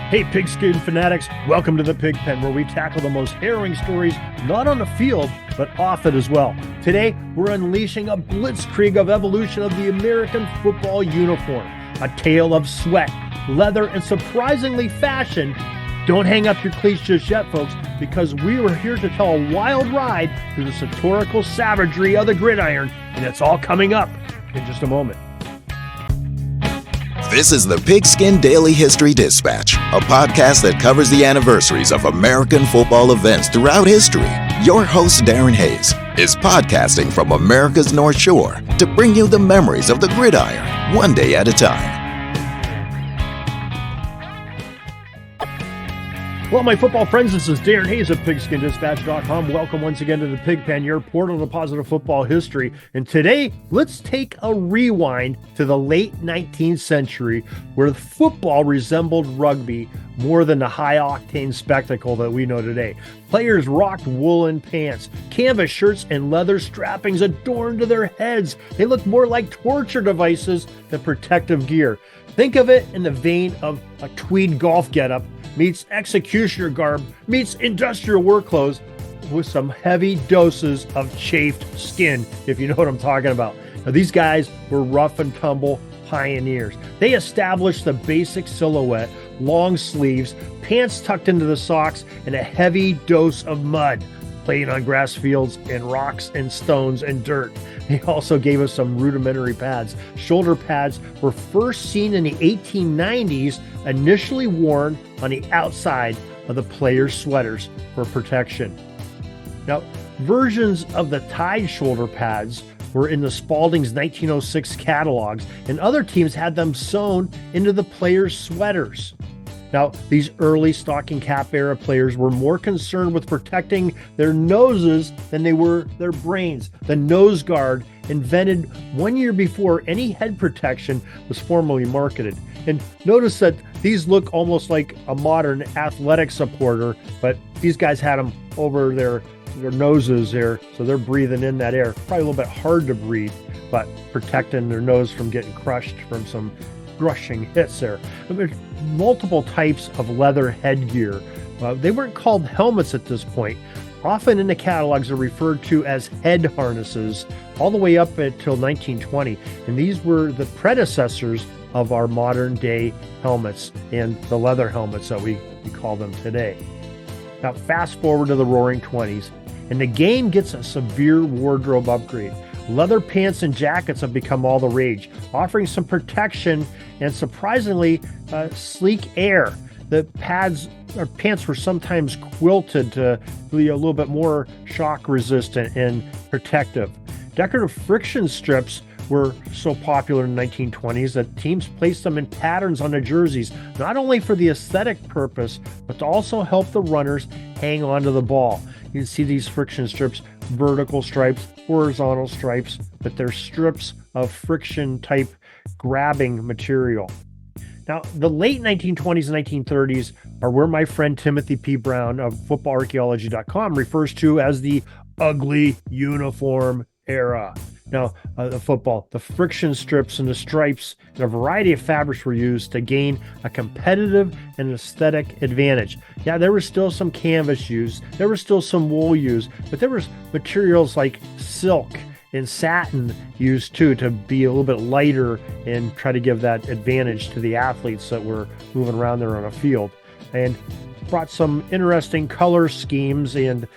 Hey, pigskin fanatics, welcome to the Pig Pen, where we tackle the most harrowing stories, not on the field, but off it as well. Today, we're unleashing a blitzkrieg of evolution of the American football uniform, a tale of sweat, leather, and surprisingly fashion. Don't hang up your cleats just yet, folks, because we were here to tell a wild ride through the sartorial savagery of the gridiron, and it's all coming up in just a moment. This is the Pigskin Daily History Dispatch, a podcast that covers the anniversaries of American football events throughout history. Your host, Darren Hayes, is podcasting from America's North Shore to bring you the memories of the gridiron, one day at a time. Well, my football friends, this is Darren Hayes of PigskinDispatch.com. Welcome once again to the Pig Pen, your portal to positive football history. And today, let's take a rewind to the late 19th century, where football resembled rugby more than the high-octane spectacle that we know today. Players rocked woolen pants, canvas shirts, and leather strappings adorned to their heads. They looked more like torture devices than protective gear. Think of it in the vein of a tweed golf getup meets executioner garb, meets industrial work clothes with some heavy doses of chafed skin, if you know what I'm talking about. Now, these guys were rough and tumble pioneers. They established the basic silhouette, long sleeves, pants tucked into the socks, and a heavy dose of mud, playing on grass fields and rocks and stones and dirt. They also gave us some rudimentary pads. Shoulder pads were first seen in the 1890s, initially worn on the outside of the players' sweaters for protection. Now, versions of the tied shoulder pads were in the Spalding's 1906 catalogs, and other teams had them sewn into the players' sweaters. Now, these early stocking cap era players were more concerned with protecting their noses than they were their brains. The nose guard, invented 1 year before any head protection was formally marketed. And notice that these look almost like a modern athletic supporter, but these guys had them over their noses here, so they're breathing in that air. Probably a little bit hard to breathe, but protecting their nose from getting crushed from some crushing hits there. There's multiple types of leather headgear. They weren't called helmets at this point. Often in the catalogs they're referred to as head harnesses all the way up until 1920. And these were the predecessors of our modern day helmets and the leather helmets that we call them today. Now fast forward to the roaring 20s, and the game gets a severe wardrobe upgrade. Leather pants and jackets have become all the rage, offering some protection and surprisingly sleek air. The pants were sometimes quilted to be a little bit more shock resistant and protective. Decorative friction strips were so popular in the 1920s that teams placed them in patterns on their jerseys, not only for the aesthetic purpose, but to also help the runners hang onto the ball. You can see these friction strips, vertical stripes, horizontal stripes, but they're strips of friction type grabbing material. Now, the late 1920s and 1930s are where my friend Timothy P. Brown of footballarchaeology.com refers to as the ugly uniform era. Now, the friction strips and the stripes and a variety of fabrics were used to gain a competitive and aesthetic advantage. Yeah, there was still some canvas used, there was still some wool used, but there was materials like silk and satin used too to be a little bit lighter and try to give that advantage to the athletes that were moving around there on a field. And brought some interesting color schemes and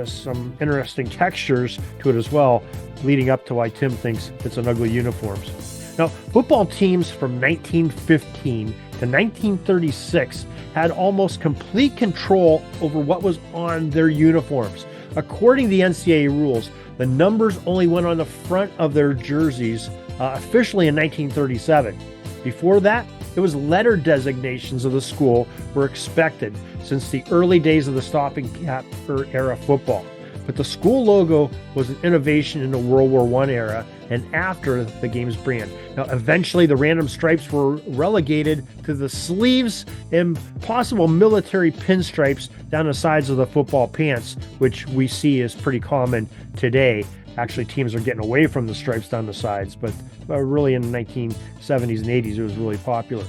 some interesting textures to it as well, leading up to why Tim thinks it's an ugly uniforms. Now, football teams from 1915 to 1936 had almost complete control over what was on their uniforms. According to the NCAA rules, the numbers only went on the front of their jerseys officially in 1937. Before that, it was letter designations of the school were expected since the early days of the stocking cap era football. But the school logo was an innovation in the World War I era and after the game's brand. Now, eventually the random stripes were relegated to the sleeves and possible military pinstripes down the sides of the football pants, which we see is pretty common today. Actually, teams are getting away from the stripes down the sides, but really in the 1970s and 80s, it was really popular.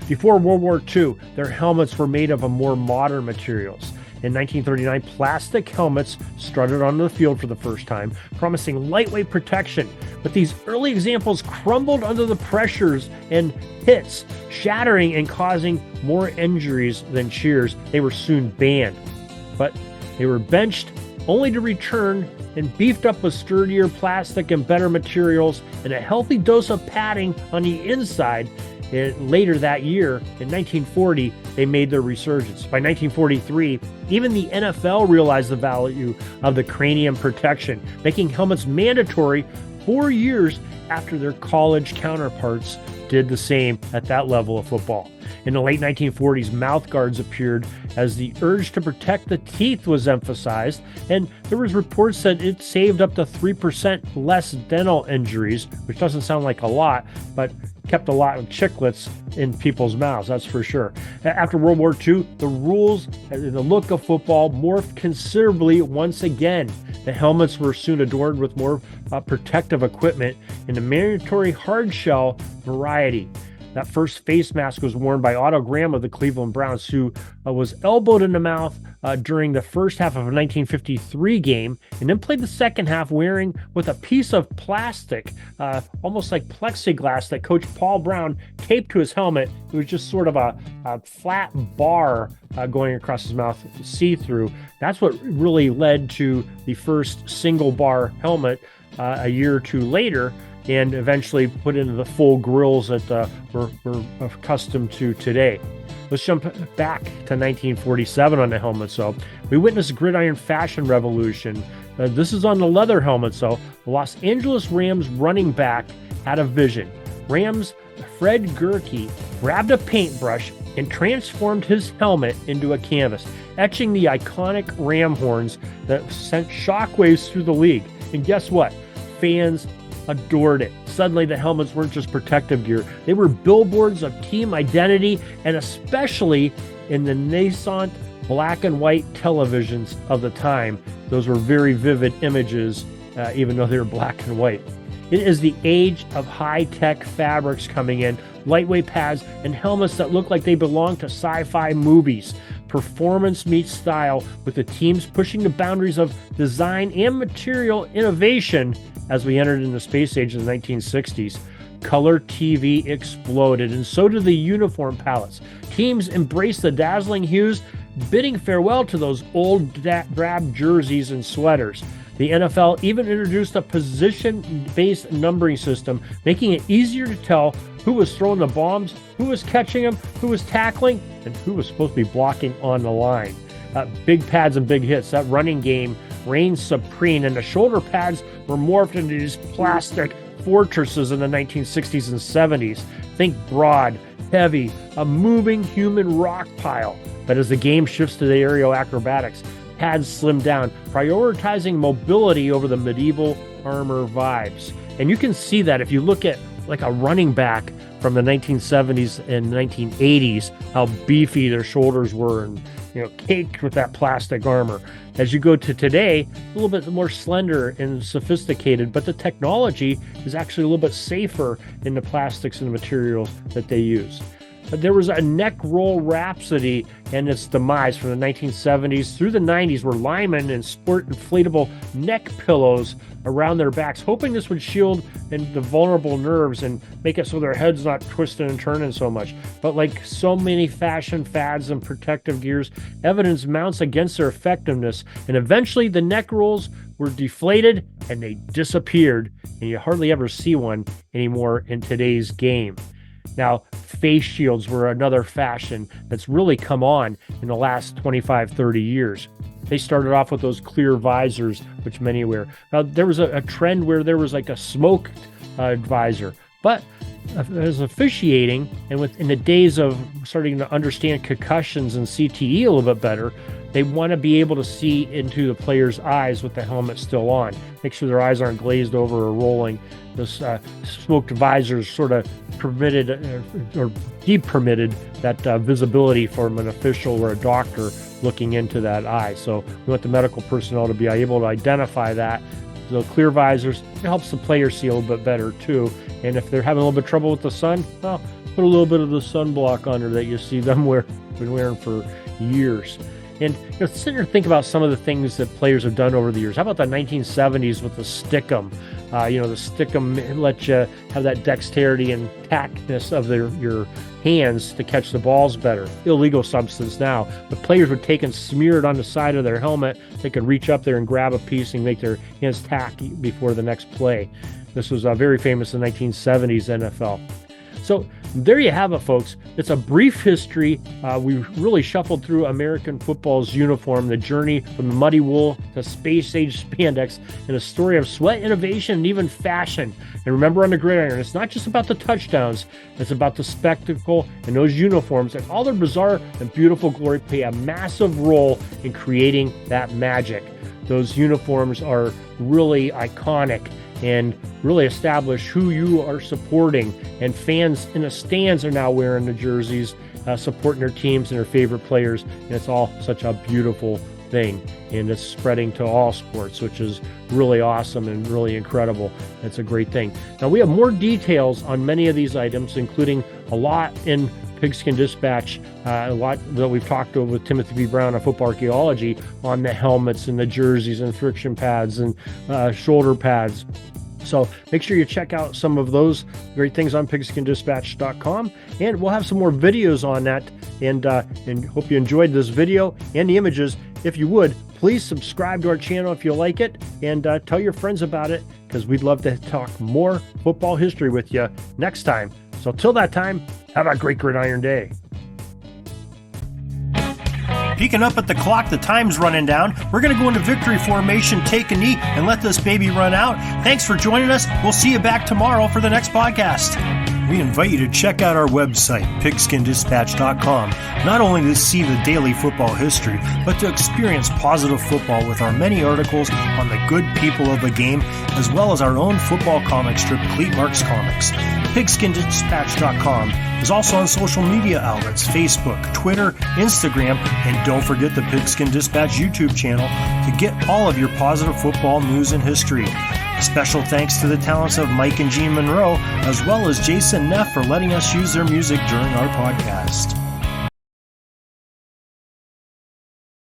Before World War II, their helmets were made of a more modern materials. In 1939, plastic helmets strutted onto the field for the first time, promising lightweight protection. But these early examples crumbled under the pressures and hits, shattering and causing more injuries than cheers. They were soon banned. But they were benched only to return and beefed up with sturdier plastic and better materials and a healthy dose of padding on the inside. And later that year, in 1940, they made their resurgence. By 1943, even the NFL realized the value of the cranium protection, making helmets mandatory 4 years after their college counterparts did the same at that level of football. In the late 1940s, mouth guards appeared as the urge to protect the teeth was emphasized, and there was reports that it saved up to 3% less dental injuries, which doesn't sound like a lot, but kept a lot of chiclets in people's mouths, that's for sure. After World War II, the rules and the look of football morphed considerably once again. The helmets were soon adorned with more protective equipment in the mandatory hard shell variety. That first face mask was worn by Otto Graham of the Cleveland Browns, who was elbowed in the mouth during the first half of a 1953 game, and then played the second half wearing with a piece of plastic, almost like plexiglass, that Coach Paul Brown taped to his helmet. It was just sort of a flat bar going across his mouth, see-through. That's what really led to the first single bar helmet a year or two later, and eventually put into the full grills that we're accustomed to today. Let's jump back to 1947 on the helmet. So we witnessed gridiron fashion revolution. This is on the leather helmet. So the Los Angeles Rams running back had a vision. Rams Fred Gurkey grabbed a paintbrush and transformed his helmet into a canvas, etching the iconic ram horns that sent shockwaves through the league. And guess what? Fans adored it. Suddenly, the helmets weren't just protective gear. They were billboards of team identity, and especially in the nascent black and white televisions of the time. Those were very vivid images, even though they were black and white. It is the age of high-tech fabrics coming in, lightweight pads, and helmets that look like they belong to sci-fi movies. Performance meets style, with the teams pushing the boundaries of design and material innovation as we entered in the space age in the 1960s. Color TV exploded, and so did the uniform palettes. Teams embraced the dazzling hues, bidding farewell to those old drab jerseys and sweaters. The NFL even introduced a position-based numbering system, making it easier to tell who was throwing the bombs, who was catching them, who was tackling, and who was supposed to be blocking on the line. Big pads and big hits, that running game reigned supreme, and the shoulder pads were morphed into these plastic fortresses in the 1960s and 70s. Think broad, heavy, a moving human rock pile. But as the game shifts to the aerial acrobatics, pads slim down, prioritizing mobility over the medieval armor vibes. And you can see that if you look at like a running back from the 1970s and 1980s, how beefy their shoulders were and, caked with that plastic armor. As you go to today, a little bit more slender and sophisticated, but the technology is actually a little bit safer in the plastics and the materials that they use. There was a neck roll rhapsody and its demise from the 1970s through the 90s, where linemen and sport inflatable neck pillows around their backs, hoping this would shield the vulnerable nerves and make it so their head's not twisting and turning so much. But like so many fashion fads and protective gears, evidence mounts against their effectiveness, and eventually the neck rolls were deflated and they disappeared, and you hardly ever see one anymore in today's game. Now, face shields were another fashion that's really come on in the last 25, 30 years. They started off with those clear visors, which many wear. Now, there was a trend where there was like a smoked visor, but as officiating, and in the days of starting to understand concussions and CTE a little bit better, they want to be able to see into the player's eyes with the helmet still on. Make sure their eyes aren't glazed over or rolling. Those smoked visors sort of permitted or de-permitted that visibility from an official or a doctor looking into that eye. So we want the medical personnel to be able to identify that. The clear visors, it helps the player see a little bit better too. And if they're having a little bit of trouble with the sun, well, put a little bit of the sunblock under that you see them been wearing for years. And sit here and think about some of the things that players have done over the years. How about the 1970s with the stickum? The stickum let you have that dexterity and tactness of your hands to catch the balls better. Illegal substance now, but players would take and smear it on the side of their helmet. They could reach up there and grab a piece and make their hands tacky before the next play. This was very famous in the 1970s NFL. So there you have it, folks. It's a brief history. We've really shuffled through American football's uniform, the journey from the muddy wool to space-age spandex, and a story of sweat, innovation, and even fashion. And remember, on the gridiron, it's not just about the touchdowns. It's about the spectacle and those uniforms, and all their bizarre and beautiful glory play a massive role in creating that magic. Those uniforms are really iconic and really establish who you are supporting. And fans in the stands are now wearing the jerseys, supporting their teams and their favorite players. And it's all such a beautiful thing. And it's spreading to all sports, which is really awesome and really incredible. It's a great thing. Now, we have more details on many of these items, including a lot in Pigskin Dispatch, a lot that we've talked over with Timothy B. Brown on Football Archaeology on the helmets and the jerseys and friction pads and shoulder pads. So make sure you check out some of those great things on pigskindispatch.com, and we'll have some more videos on that. And hope you enjoyed this video and the images. If you would, please subscribe to our channel if you like it, and tell your friends about it, because we'd love to talk more football history with you next time. So till that time, have a great gridiron day. Peeking up at the clock, the time's running down. We're going to go into victory formation, take a knee, and let this baby run out. Thanks for joining us. We'll see you back tomorrow for the next podcast. We invite you to check out our website, pigskindispatch.com, not only to see the daily football history, but to experience positive football with our many articles on the good people of the game, as well as our own football comic strip, Cleat Marks Comics. Pigskindispatch.com is also on social media outlets, Facebook, Twitter, Instagram, and don't forget the Pigskin Dispatch YouTube channel to get all of your positive football news and history. Special thanks to the talents of Mike and Jean Monroe, as well as Jason Neff for letting us use their music during our podcast.